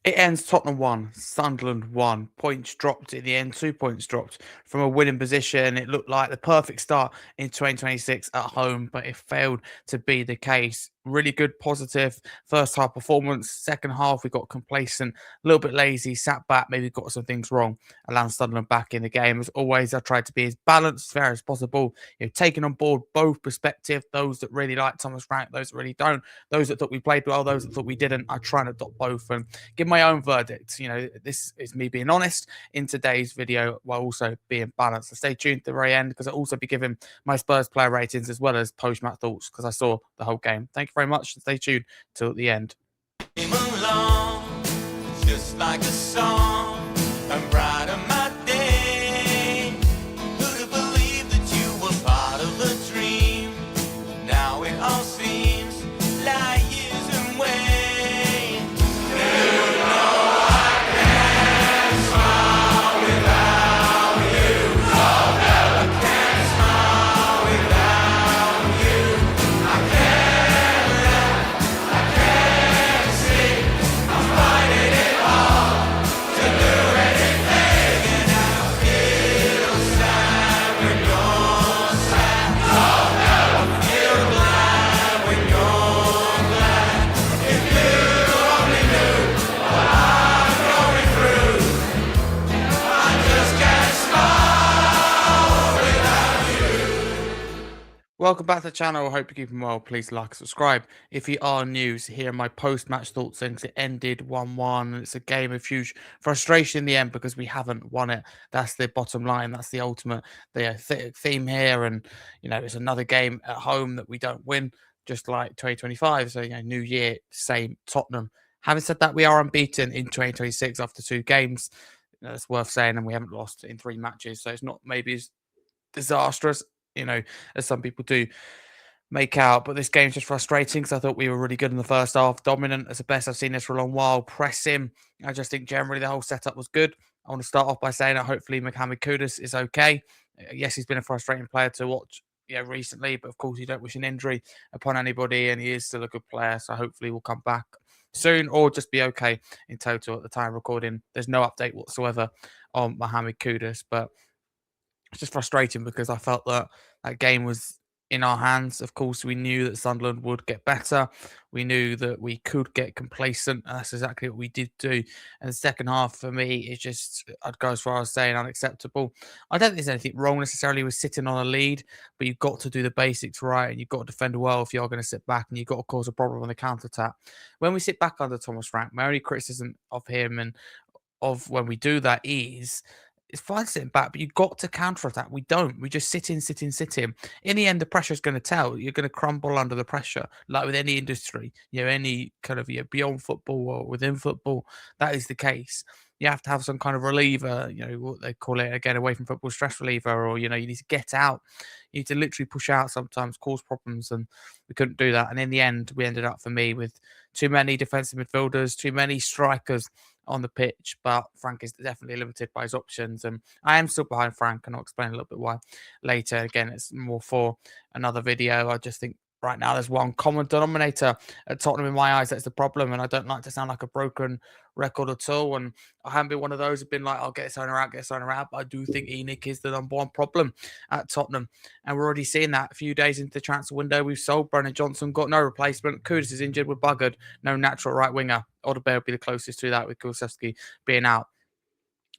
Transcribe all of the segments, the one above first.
It ends Tottenham 1, Sunderland 1. Points dropped in the end, 2 points dropped from a winning position. It looked like the perfect start in 2026 at home, but it failed to be the case. Really good, positive first half performance. Second half, we got complacent, a little bit lazy, sat back, maybe got some things wrong, allowing Sunderland back in the game. As always, I tried to be as balanced, fair as possible, taking on board both perspectives, those that really like Thomas Frank, those that really don't, those that thought we played well, those that thought we didn't. I try to adopt both and give my own verdict. This is me being honest in today's video while also being balanced. So stay tuned to the very end because I'll also be giving my Spurs player ratings as well as post-match thoughts because I saw the whole game. Thank you very much and stay tuned till the end. Came along, just like a song, and brighter my day. Who'd have believed that you were part of the dream? Now it all seems like years away. You know I can't smile without you. I can't smile without you. I can't laugh, I can't sing. I'm finding it hard to do anything, and I feel sad when you're sad. I feel glad when you're glad. If you only knew what I'm going through, I just can't smile without you. Welcome back to the channel. I hope you're keeping well. Please like and subscribe. If you are new, so here are my post-match thoughts since it ended 1-1. And it's a game of huge frustration in the end because we haven't won it. That's the bottom line. That's the ultimate theme here. And, it's another game at home that we don't win, just like 2025. So, new year, same Tottenham. Having said that, we are unbeaten in 2026 after 2 games. That's worth saying. And we haven't lost in 3 matches. So it's not maybe as disastrous, as some people do make out. But this game's just frustrating because I thought we were really good in the first half, dominant as the best I've seen this for a long while, pressing. I just think generally the whole setup was good. I want to start off by saying that hopefully Mohamed Kudus is okay. Yes, he's been a frustrating player to watch, recently, but of course you don't wish an injury upon anybody, and he is still a good player. So hopefully we'll come back soon or just be okay in total at the time of recording. There's no update whatsoever on Mohamed Kudus, but it's just frustrating because I felt that that game was in our hands. Of course, we knew that Sunderland would get better. We knew that we could get complacent, and that's exactly what we did do. And the second half for me is just, I'd go as far as saying unacceptable. I don't think there's anything wrong necessarily with sitting on a lead, but you've got to do the basics right, and you've got to defend well if you're going to sit back, and you've got to cause a problem on the counter attack. When we sit back under Thomas Frank, my only criticism of him and of when we do that is it's fine sitting back, but you've got to counter attack. We don't. We just sit in, sit in, sit in. In the end, the pressure is going to tell. You're going to crumble under the pressure, like with any industry, any kind of beyond football or within football. That is the case. You have to have some kind of reliever, what they call it again, away from football, stress reliever, or, you need to get out. You need to literally push out sometimes, cause problems. And we couldn't do that. And in the end, we ended up for me with too many defensive midfielders, too many strikers on the pitch, but Frank is definitely limited by his options. And I am still behind Frank, and I'll explain a little bit why later. Again, it's more for another video. I just think right now there's one common denominator at Tottenham in my eyes. That's the problem, and I don't like to sound like a broken record at all. And I haven't been one of those who've been like, I'll get this owner out, get this owner out. But I do think ENIC is the number one problem at Tottenham. And we're already seeing that a few days into the transfer window. We've sold Brennan Johnson, got no replacement. Kudus is injured, we're buggered. No natural right winger. Odebear would be the closest to that with Kulusevski being out.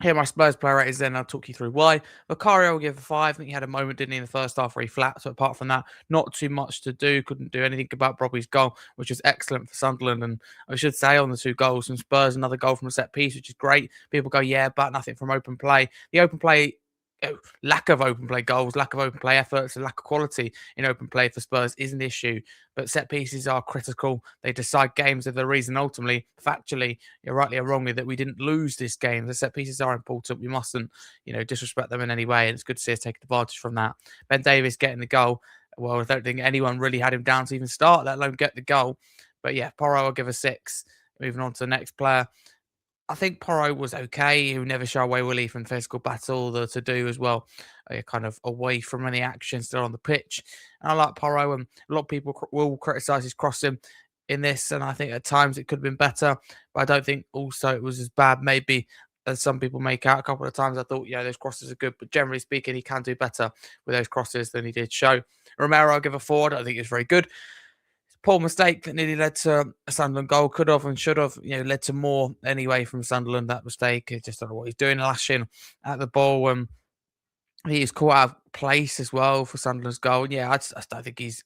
Here are my Spurs player ratings, then I'll talk you through why. Vicario will give a 5. I think he had a moment, didn't he, in the first half where he flat. So apart from that, not too much to do. Couldn't do anything about Robbie's goal, which was excellent for Sunderland. And I should say on the 2 goals from Spurs, another goal from a set piece, which is great. People go, yeah, but nothing from open play. The open play, lack of open play goals, lack of open play efforts, and lack of quality in open play for Spurs is an issue. But set pieces are critical. They decide games. They're the reason, ultimately, factually, you're rightly or wrongly, that we didn't lose this game. The set pieces are important. We mustn't, disrespect them in any way. And it's good to see us take advantage from that. Ben Davies getting the goal. Well, I don't think anyone really had him down to even start, let alone get the goal. But yeah, Porro will give a 6. Moving on to the next player. I think Porro was okay. He would never shy away, will he, from physical battle, the to do as well, kind of away from any action, still on the pitch. And I like Porro, and a lot of people will criticise his crossing. in this, and I think at times it could have been better, but I don't think also it was as bad maybe as some people make out. A couple of times I thought, yeah, those crosses are good, but generally speaking, he can do better with those crosses than he did show. Romero, I'll give a forward. I think it's very good. Poor mistake that nearly led to a Sunderland goal. Could have and should have, led to more anyway from Sunderland. That mistake, I just don't know what he's doing, lashing at the ball, and he is caught out of place as well for Sunderland's goal. And yeah, I just don't think he's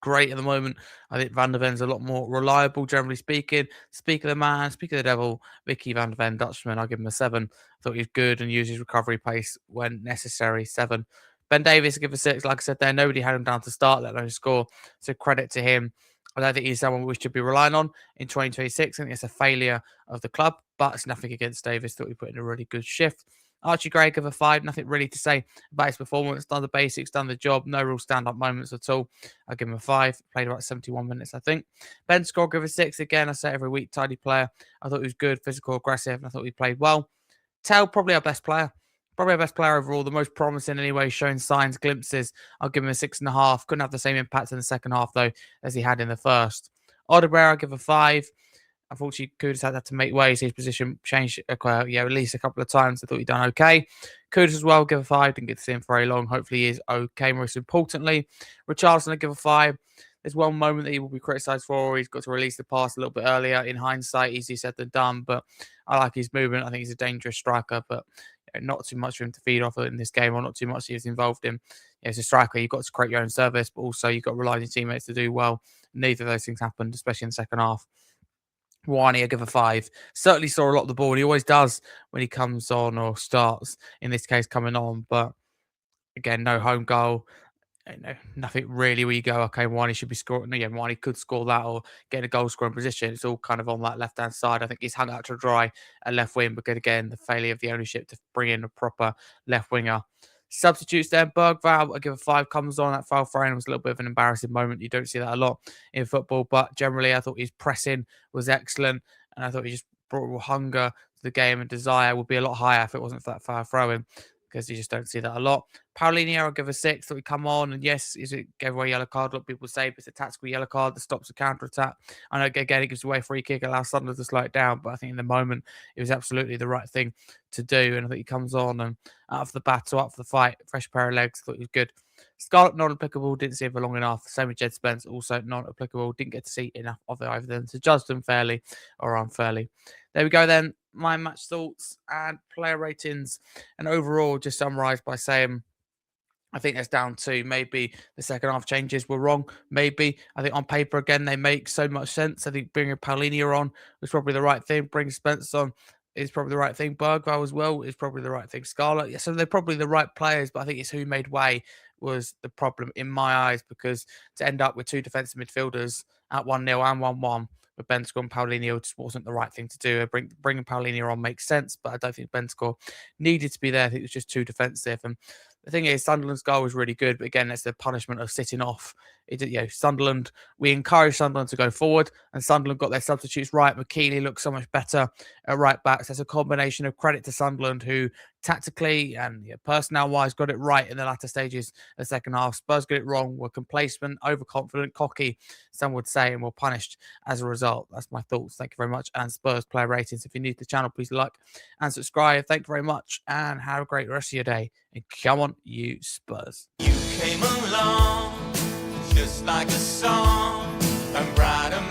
great at the moment. I think Van der Ven's a lot more reliable, generally speaking. Speak of the man, speak of the devil, Vicky Van der Ven, Dutchman. I'll give him a 7. I thought he was good and used his recovery pace when necessary. 7. Ben Davies, I give a 6. Like I said there, nobody had him down to start, let alone score. So credit to him. I don't think he's someone we should be relying on in 2026. I think it's a failure of the club, but it's nothing against Davies. Thought he put in a really good shift. Archie Gray, give a 5. Nothing really to say about his performance. Done the basics, done the job. No real stand-up moments at all. I'll give him a 5. Played about 71 minutes, I think. Ben Score, give a 6. Again, I say every week, tidy player. I thought he was good, physical, aggressive, and I thought he played well. Tell, probably our best player. Probably our best player overall, the most promising anyway, showing signs, glimpses. I'll give him a 6.5. Couldn't have the same impact in the second half, though, as he had in the first. Odegaard, I'll give a 5. Unfortunately, Kudus had to make way, so his position changed at least a couple of times. I thought he'd done okay. Kudus as well, give a 5. Didn't get to see him for very long. Hopefully he is okay. Most importantly, Richarlison, I give a 5. There's one moment that he will be criticised for. He's got to release the pass a little bit earlier. In hindsight, easier said than done, but I like his movement. I think he's a dangerous striker, but not too much for him to feed off in this game, or not too much he was involved in. As a striker, you've got to create your own service, but also you've got to rely on your teammates to do well. Neither of those things happened, especially in the second half. Wani, I give a 5. Certainly saw a lot of the ball. He always does when he comes on or starts, in this case, coming on. But again, no home goal. Nothing really where you go, okay, Wani should be scoring. Yeah, Wani could score that or get a goal scoring position. It's all kind of on that left-hand side. I think he's hung out to dry at left wing, because again, the failure of the ownership to bring in a proper left winger. Substitutes there, Bergvall, I give a 5, comes on. That foul throwing was a little bit of an embarrassing moment. You don't see that a lot in football, but generally I thought his pressing was excellent, and I thought he just brought hunger to the game, and desire would be a lot higher if it wasn't for that foul throwing, because you just don't see that a lot. Paulinho, I'll give a 6. Thought he'd come on, and yes, is it gave away a yellow card? A lot of people say, but it's a tactical yellow card that stops a counter attack. I know again it gives away a free kick, allows Sunderland to slow it down, but I think in the moment it was absolutely the right thing to do. And I think he comes on and out of the battle, up for the fight, fresh pair of legs. Thought he was good. Scarlett, not applicable. Didn't see him for long enough. Same with Jed Spence, also not applicable. Didn't get to see enough of either of them to judge them fairly or unfairly. There we go then. My match thoughts and player ratings, and overall just summarised by saying I think that's down to maybe the second half changes were wrong. Maybe I think on paper again they make so much sense. I think bringing Paulinho on was probably the right thing. Bringing Spence on is probably the right thing. Bergvall as well is probably the right thing. Scarlett, yeah, so they're probably the right players, but I think it's who made way was the problem in my eyes, because to end up with 2 defensive midfielders at 1-0 and 1-1 with Bentancur and Paulinho just wasn't the right thing to do. Bringing Paulinho on makes sense, but I don't think Bentancur needed to be there. I think it was just too defensive. And the thing is, Sunderland's goal was really good, but again, it's the punishment of sitting off. Sunderland, we encouraged Sunderland to go forward, and Sunderland got their substitutes right. McKeely looks so much better at right back. So that's a combination of credit to Sunderland, who tactically and personnel-wise got it right in the latter stages of the second half. Spurs got it wrong, were complacent, overconfident, cocky, some would say, and were punished as a result. That's my thoughts. Thank you very much. And Spurs player ratings. If you're new to the channel, please like and subscribe. Thank you very much, and have a great rest of your day. And come on, you Spurs. You came along just like a song, and brighter